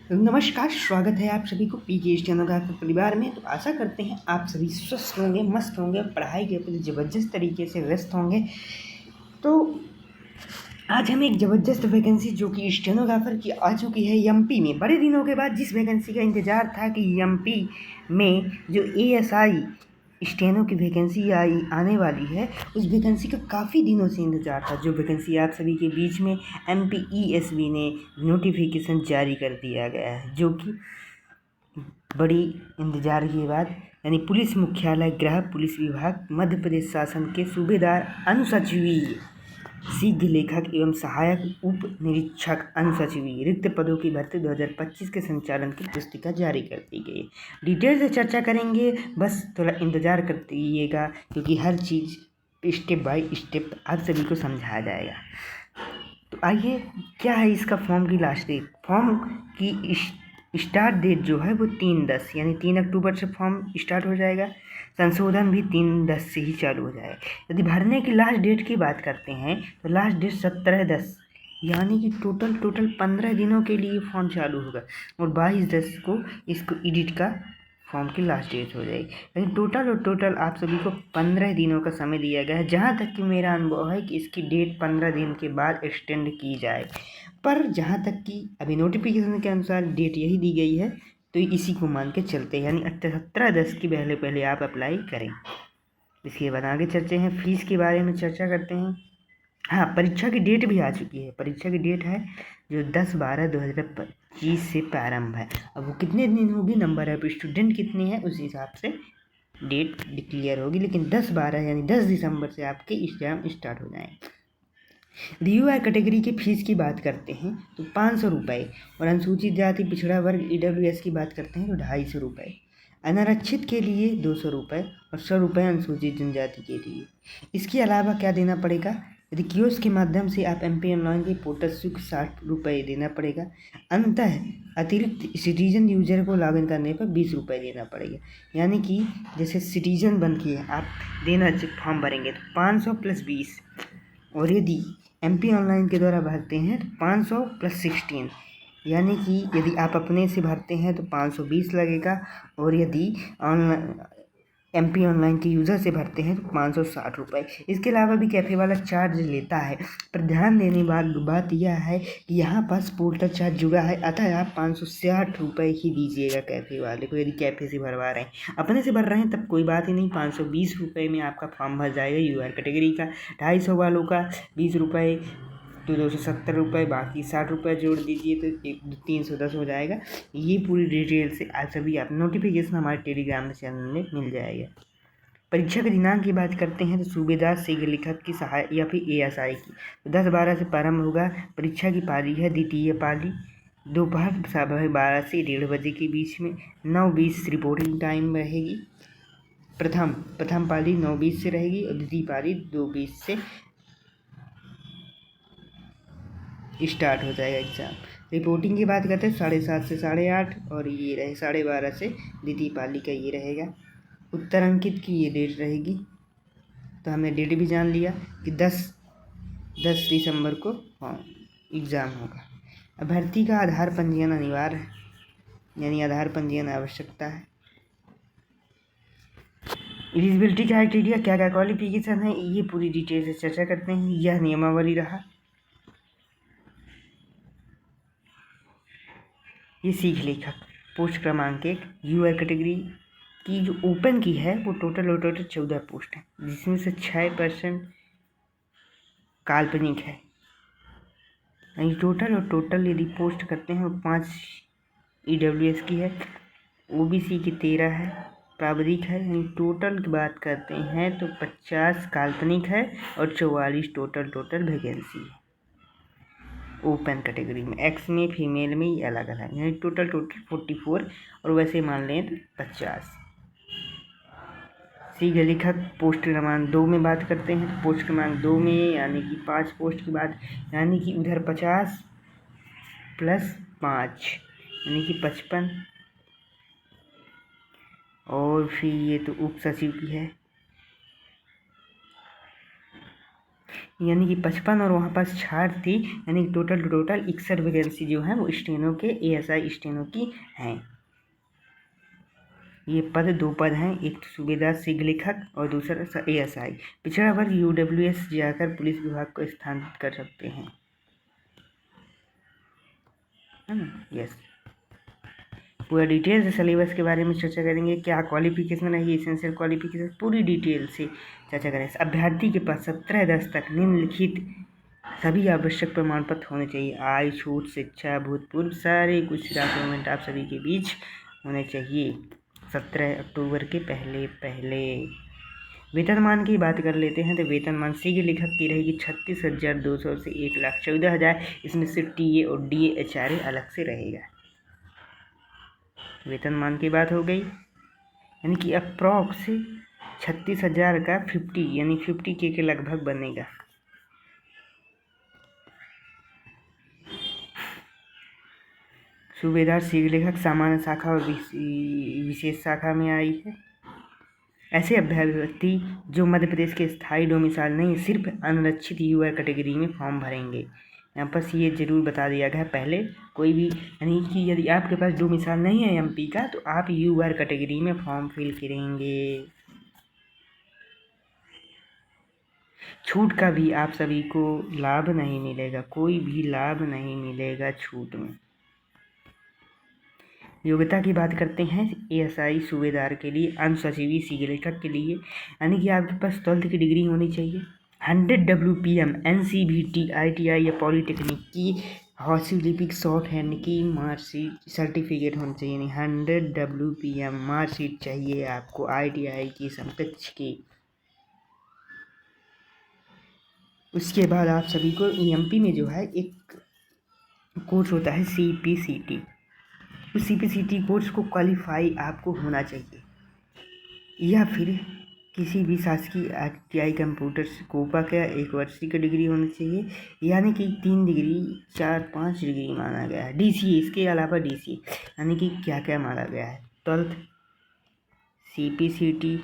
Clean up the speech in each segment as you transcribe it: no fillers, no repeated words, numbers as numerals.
नमस्कार, स्वागत है आप सभी को पीके स्टेनोग्राफर परिवार में। तो आशा करते हैं आप सभी स्वस्थ होंगे, मस्त होंगे, पढ़ाई के प्रति ज़बरदस्त तरीके से व्यस्त होंगे। तो आज हम एक ज़बरदस्त वैकेंसी जो कि स्टेनोग्राफर की आ चुकी है एमपी में। बड़े दिनों के बाद जिस वैकेंसी का इंतज़ार था कि एमपी में जो एएसआई स्टेनो की वैकेंसी आने वाली है, उस वैकेंसी का काफ़ी दिनों से इंतज़ार था। जो वैकेंसी आप सभी के बीच में एमपीईएसबी ने नोटिफिकेशन जारी कर दिया गया है, जो कि बड़ी इंतजार के बाद यानी पुलिस मुख्यालय गृह पुलिस विभाग मध्य प्रदेश शासन के सूबेदार अनुसचिवीय शीघ्र लेखक एवं सहायक उप निरीक्षक अनुसचिवीय रिक्त पदों की भर्ती 2025 के संचालन की पुस्तिका जारी कर दी गई। डिटेल से चर्चा करेंगे, बस थोड़ा इंतज़ार करते क्योंकि हर चीज़ स्टेप बाय स्टेप आप सभी को समझाया जाएगा। तो आइए, क्या है इसका फॉर्म की लास्ट डेट। फॉर्म की स्टार्ट डेट जो है वो 3/10 यानी 3 अक्टूबर से फॉर्म स्टार्ट हो जाएगा। संशोधन भी 3/10 से ही चालू हो जाएगा। यदि भरने की लास्ट डेट की बात करते हैं तो लास्ट डेट 17/10 यानी कि टोटल 15 दिनों के लिए फॉर्म चालू होगा और 22/10 को इसको एडिट का फॉर्म की लास्ट डेट हो जाएगी। लेकिन टोटल आप सभी को 15 दिनों का समय दिया गया है। जहाँ तक कि मेरा अनुभव है कि इसकी डेट 15 दिन के बाद एक्सटेंड की जाए, पर जहाँ तक कि अभी नोटिफिकेशन के अनुसार डेट यही दी गई है, तो इसी को मान के चलते हैं, यानी 17/10 के पहले आप अप्लाई करें। इसके बाद आगे चलते हैं, फीस के बारे में चर्चा करते हैं। हाँ, परीक्षा की डेट भी आ चुकी है। परीक्षा की डेट है जो 10/12/2025 से प्रारंभ है। अब वो कितने दिन होगी, नंबर ऑफ स्टूडेंट कितने हैं, उस हिसाब से डेट डिक्लेयर होगी। लेकिन 10/12 यानी 10 दिसंबर से आपके एग्जाम स्टार्ट हो जाएंगे। यूआर कैटेगरी की फ़ीस की बात करते हैं तो 500 रुपये और अनुसूचित जाति पिछड़ा वर्ग ईडब्ल्यूएस की बात करते हैं तो 250 रुपये। अनारक्षित के लिए 200 रुपये और 100 रुपये अनुसूचित जनजाति के लिए। इसके अलावा क्या देना पड़ेगा, यदि कियोस्क के माध्यम से आप एमपी ऑनलाइन के पोर्टल शुल्क 60 रुपये देना पड़ेगा। अंततः अतिरिक्त सिटीजन यूजर को लॉगिन करने पर 20 रुपये देना पड़ेगा। यानी कि जैसे सिटीजन बन के आप देना फॉर्म भरेंगे तो 500 + 20, और यदि एमपी ऑनलाइन के द्वारा भरते हैं तो 500 + 16, यानी कि यदि आप अपने से भरते हैं तो 520 लगेगा, और यदि ऑनलाइन एमपी ऑनलाइन के यूज़र से भरते हैं तो 560 रुपये। इसके अलावा भी कैफ़े वाला चार्ज लेता है, पर ध्यान देने वाली बात यह है कि यहाँ पास पोर्टल चार्ज जुड़ा है, अतः आप 560 रुपये ही दीजिएगा कैफ़े वाले को, यदि कैफ़े से भरवा रहे हैं। अपने से भर रहे हैं तब कोई बात ही नहीं, 520 रुपये में आपका फॉर्म भर जाएगा यूआर कैटेगरी का। 250 वालों का 20 रुपये तो 270 रुपये, बाकी 60 रुपये जोड़ दीजिए तो 310 हो जाएगा। ये पूरी डिटेल से आज सभी आप नोटिफिकेशन हमारे टेलीग्राम चैनल में मिल जाएगा। परीक्षा के दिनांक की बात करते हैं तो सूबेदार शीघ्र लेखक की सहायक या फिर एएसआई की 10/12 से प्रारंभ होगा। परीक्षा की पाली है द्वितीय पाली, दोपहर 12:30 से 1:30 बजे के बीच में। 9:20 रिपोर्टिंग टाइम रहेगी। प्रथम पाली 9:20 से रहेगी और द्वितीय पाली 2:20 से स्टार्ट हो जाएगा एग्ज़ाम। रिपोर्टिंग की बात करते हैं 7:30 से 8:30, और ये रहे 12:30 से द्वितीय पाली का ये रहेगा। उत्तर अंकित की ये डेट रहेगी। तो हमने डेट भी जान लिया कि 10 दिसंबर को एग्ज़ाम होगा। अभ्यर्थी का आधार पंजीयन अनिवार्य है, यानी आधार पंजीयन आवश्यकता है। एलिजिबिलिटी क्राइटेरिया, क्या क्या क्वालिफिकेशन है, ये पूरी डिटेल से चर्चा करते हैं। यह नियमावली रहा। ये शीघ्र लेखक पोस्ट क्रमांक 1 यूआर कैटेगरी की जो ओपन की है वो टोटल 14 पोस्ट है, जिसमें से 6% काल्पनिक है। यानी टोटल यदि पोस्ट करते हैं वो 5 ईडब्ल्यूएस की है, ओबीसी की 13 है, प्राविधिक है। यानी टोटल की बात करते हैं तो 50 काल्पनिक है और 44 टोटल वैकेंसी है ओपन कैटेगरी में। एक्स में फीमेल में ये अलग अलग, यानी टोटल 44, और वैसे मान लें तो 50। शीघ्र लेखक पोस्ट क्रमांक 2 में बात करते हैं तो पोस्ट क्रमांक 2 में यानी कि 5 पोस्ट की बात, यानी कि उधर 50 + 5 यानी कि 55, और फिर ये तो उप सचिव की है। यानी कि 55 और वहाँ पास छाट थी, यानी कि टोटल 61 वैकेंसी जो है वो स्टेनो के ASI स्टेनो की हैं। ये पद 2 पद हैं, एक तो सूबेदार शीघ्र लेखक और दूसरा ASI। पिछड़ा वर्ग UWS जाकर पुलिस विभाग को स्थानांतरित कर सकते हैं, है ना। यस, पूरा डिटेल से सिलेबस के बारे में चर्चा करेंगे, क्या क्वालिफिकेशन है, एसेंशियल क्वालिफिकेशन पूरी डिटेल से चर्चा करेंगे। अभ्यर्थी के पास 17/10 तक निम्नलिखित सभी आवश्यक प्रमाण पत्र होने चाहिए। आय, छूट, शिक्षा, भूतपूर्व सारे कुछ डॉक्यूमेंट आप सभी के बीच होने चाहिए 17 अक्टूबर के पहले। वेतनमान की बात कर लेते हैं तो वेतनमान शीघ्र लेखक की रहेगी 36,200 से 1,14,000। इसमें से TA और DA HRA अलग से रहेगा। वेतनमान की बात हो गई, यानी कि अप्रॉक्स 36,000 का 50 यानी 50K के लगभग बनेगा। सूबेदार शीघ्र लेखक सामान्य शाखा और विशेष शाखा में आई है। ऐसे अभ्यर्थी जो मध्य प्रदेश के स्थायी डोमिसाइल नहीं, सिर्फ अनरक्षित UR कैटेगरी में फॉर्म भरेंगे। यहाँ पर ये जरूर बता दिया गया पहले, कोई भी यानी कि यदि आपके पास डोमिसाइल नहीं है MP का तो आप UR कैटेगरी में फॉर्म फिल करेंगे। छूट का भी आप सभी को लाभ नहीं मिलेगा, कोई भी लाभ नहीं मिलेगा छूट में। योग्यता की बात करते हैं ASI सूबेदार के लिए, अनुसचिवी शीघ्र लेखक के लिए, यानी कि आपके पास 12th की डिग्री होनी चाहिए। 100 WPM NCVT ITI या पॉलीटेक्निक की हॉस्टिलिपिक शॉर्ट हैंड की मार्कशीट सर्टिफिकेट होनी चाहिए, यानी 100 WPM मार्कशीट चाहिए आपको ITI की समकक्ष की। उसके बाद आप सभी को EMP में जो है एक कोर्स होता है CPCT, उस CPCT कोर्स को क्वालिफाई आपको होना चाहिए, या फिर किसी भी शासकीय ITI कंप्यूटर कोपा का 1 वर्ष की डिग्री होनी चाहिए, यानी कि 3 डिग्री 4-5 डिग्री माना गया है। DCA, इसके अलावा DCA यानी कि क्या क्या माना गया है, 12th CPCT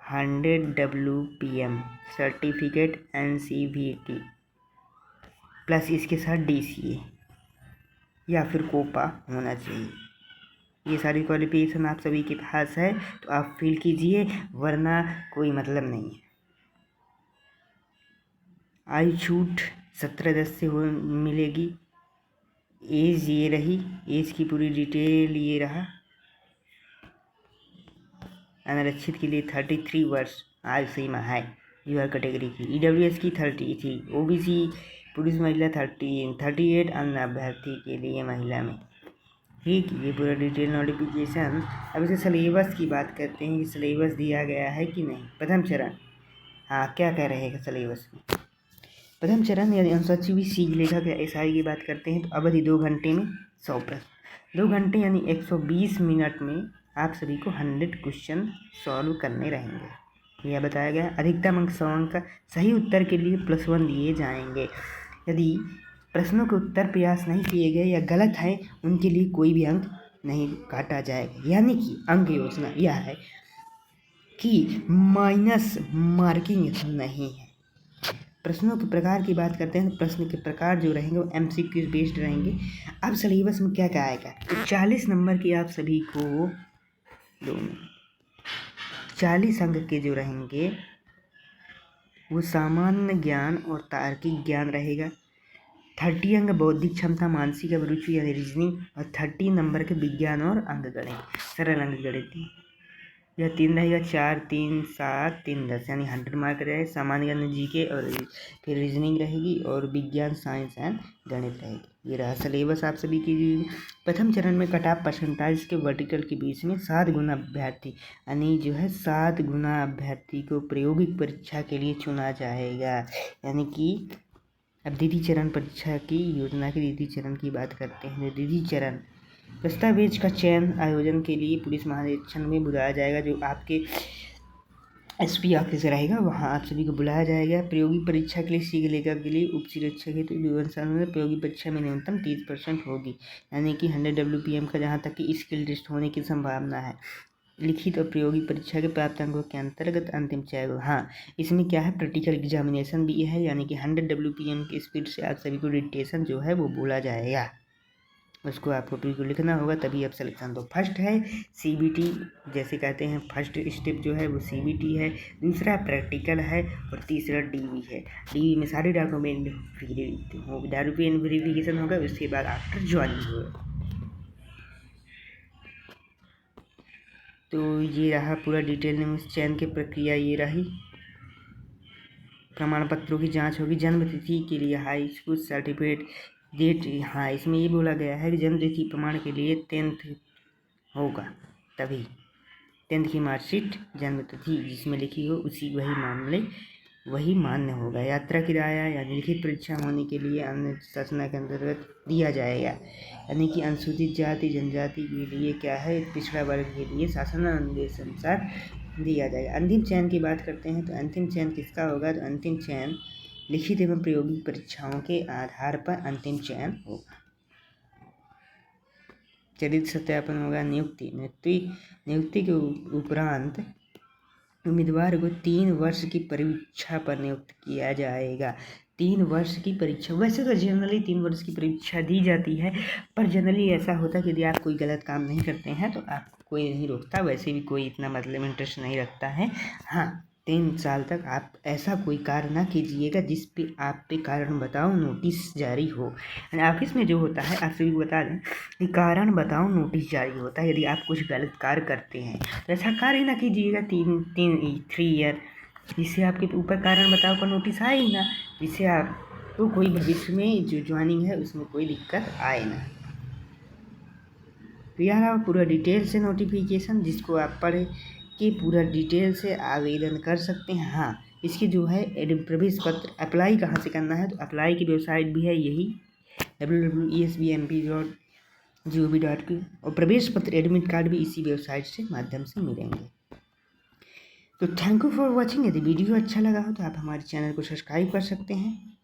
100 WPM certificate NCVT plus इसके साथ DCA या फिर कोपा होना चाहिए। ये सारी क्वालिफिकेशन आप सभी के पास है तो आप फिल कीजिए, वरना कोई मतलब नहीं है। आयु छूट 17/10 से हो मिलेगी। एज ये रही, एज की पूरी डिटेल ये रहा। अनारक्षित के लिए 33 वर्ष आयु सीमा है UR कैटेगरी की। EWS की 30 थी। OBC पुरुष महिला 38 अन्य अभ्यर्थी के लिए महिला में। ठीक, ये पूरा डिटेल नोटिफिकेशन। अब इसे सिलेबस की बात करते हैं कि सिलेबस दिया गया है कि नहीं। प्रथम चरण, हाँ क्या कह रहेगा सिलेबस में। प्रथम चरण यदि अनुसूची शीघ्र लेखक या SI की बात करते हैं तो अवधि 2 घंटे में 100 प्रश्न, 2 घंटे यानी 120 मिनट में आप सभी को 100 क्वेश्चन सॉल्व करने रहेंगे। यह बताया गया। अधिकतम अंक 100 अंक का सही उत्तर के लिए +1 दिए जाएंगे। यदि प्रश्नों के उत्तर प्रयास नहीं किए गए या गलत हैं उनके लिए कोई भी अंक नहीं काटा जाएगा। यानी कि अंक योजना यह है कि माइनस मार्किंग नहीं है। प्रश्नों के प्रकार की बात करते हैं तो प्रश्न के प्रकार जो रहेंगे वो MCQ बेस्ड रहेंगे। अब सिलेबस में क्या क्या आएगा तो 40 नंबर की आप सभी को 40 अंक के जो रहेंगे वो सामान्य ज्ञान और तार्किक ज्ञान रहेगा। 30 अंक बौद्धिक क्षमता, मानसिक अभिरुचि यानी रीजनिंग, और 30 नंबर के विज्ञान और अंकगणित, सरल अंकगणित। यह 3 रहेगा, 4, 3, 7, 3, 10 यानी 100 मार्क रहेगा। सामान्य ज्ञान GK और फिर रीजनिंग रहेगी और विज्ञान साइंस एंड गणित रहेगी। ये रहा सिलेबस आप सभी की। प्रथम चरण में कट ऑफ परसेंटाइज के वर्टिकल के बीच में 7 गुना अभ्यर्थी यानी जो है 7 गुना अभ्यर्थी को प्रायोगिक परीक्षा के लिए चुना जाएगा। यानी कि अब द्वितीय चरण परीक्षा की योजना के द्वितीय चरण की बात करते हैं। द्वितीय चरण दस्तावेज का चयन आयोजन के लिए पुलिस महानिरीक्षण में बुलाया जाएगा, जो आपके SP ऑफिस रहेगा, वहाँ आप सभी को बुलाया जाएगा। प्रायोगिक परीक्षा के लिए शीघ्र लेखक के लिए उप शिक्षक हेतु विवरण साल में प्रायोगिक परीक्षा में न्यूनतम 30% होगी, यानी कि 100 WPM का जहाँ तक कि स्किल टेस्ट होने की संभावना है। लिखित और प्रयोगी परीक्षा के प्राप्त अंकों के अंतर्गत अंतिम चयन। हाँ, इसमें क्या है, प्रैक्टिकल एग्जामिनेशन भी है, यानी कि 100 WPM की स्पीड से आप सभी को डिक्टेशन जो है वो बोला जाएगा, उसको आपको बिल्कुल लिखना होगा, तभी आप सिलेक्शन। तो फर्स्ट है CBT, जैसे कहते हैं फर्स्ट स्टेप जो है वो CBT है, दूसरा प्रैक्टिकल है और तीसरा DV है। DV में सारे डॉक्यूमेंट वेरिफिकेशन होगा, उसके बाद आफ्टर ज्वाइनिंग होगा। तो ये रहा पूरा डिटेल में चयन की प्रक्रिया, ये रही। प्रमाण पत्रों की जांच होगी, जन्म तिथि के लिए हाई स्कूल सर्टिफिकेट डेट। हाँ, इसमें ये बोला गया है कि जन्म तिथि प्रमाण के लिए 10th होगा, तभी 10th की मार्कशीट जन्म तिथि जिसमें लिखी हो वही मान्य होगा। यात्रा किराया यानी लिखित परीक्षा होने के लिए अन्य शासना के अंतर्गत दिया जाएगा, यानी कि अनुसूचित जाति जनजाति के लिए क्या है, पिछड़ा वर्ग के लिए शासनादेश अनुसार दिया जाएगा। अंतिम चयन की बात करते हैं, तो अंतिम चयन किसका होगा, तो अंतिम चयन लिखित एवं प्रायोगिक परीक्षाओं के आधार पर अंतिम चयन होगा। चरित्र सत्यापन होगा। नियुक्ति के उपरांत उम्मीदवार को 3 वर्ष की परीक्षा पर नियुक्त किया जाएगा। 3 वर्ष की परीक्षा, वैसे तो जनरली 3 वर्ष की परीक्षा दी जाती है, पर जनरली ऐसा होता है कि यदि आप कोई गलत काम नहीं करते हैं तो आपको कोई नहीं रोकता, वैसे भी कोई इतना मतलब इंटरेस्ट नहीं रखता है। हाँ, 3 साल तक आप ऐसा कोई कार्य ना कीजिएगा जिस पे आप पे कारण बताओ नोटिस जारी हो। ऑफिस में जो होता है, आप सभी को बता दें कि कारण बताओ नोटिस जारी होता है। यदि आप कुछ गलत कार्य करते हैं तो ऐसा कार्य ना कीजिएगा 3 ईयर, जिससे आपके ऊपर कारण बताओ का नोटिस आए ही ना, जिससे आपको कोई भविष्य में जो ज्वाइनिंग है उसमें कोई दिक्कत आए ना। तो यह पूरा डिटेल से नोटिफिकेशन, जिसको आप पढ़ के पूरा डिटेल से आवेदन कर सकते हैं। हाँ, इसकी जो है प्रवेश पत्र अप्लाई कहाँ से करना है, तो अप्लाई की वेबसाइट भी है यही www.esbmp.gov.in, और प्रवेश पत्र एडमिट कार्ड भी इसी वेबसाइट से माध्यम से मिलेंगे। तो थैंक यू फॉर वॉचिंग। यदि वीडियो अच्छा लगा हो तो आप हमारे चैनल को सब्सक्राइब कर सकते हैं।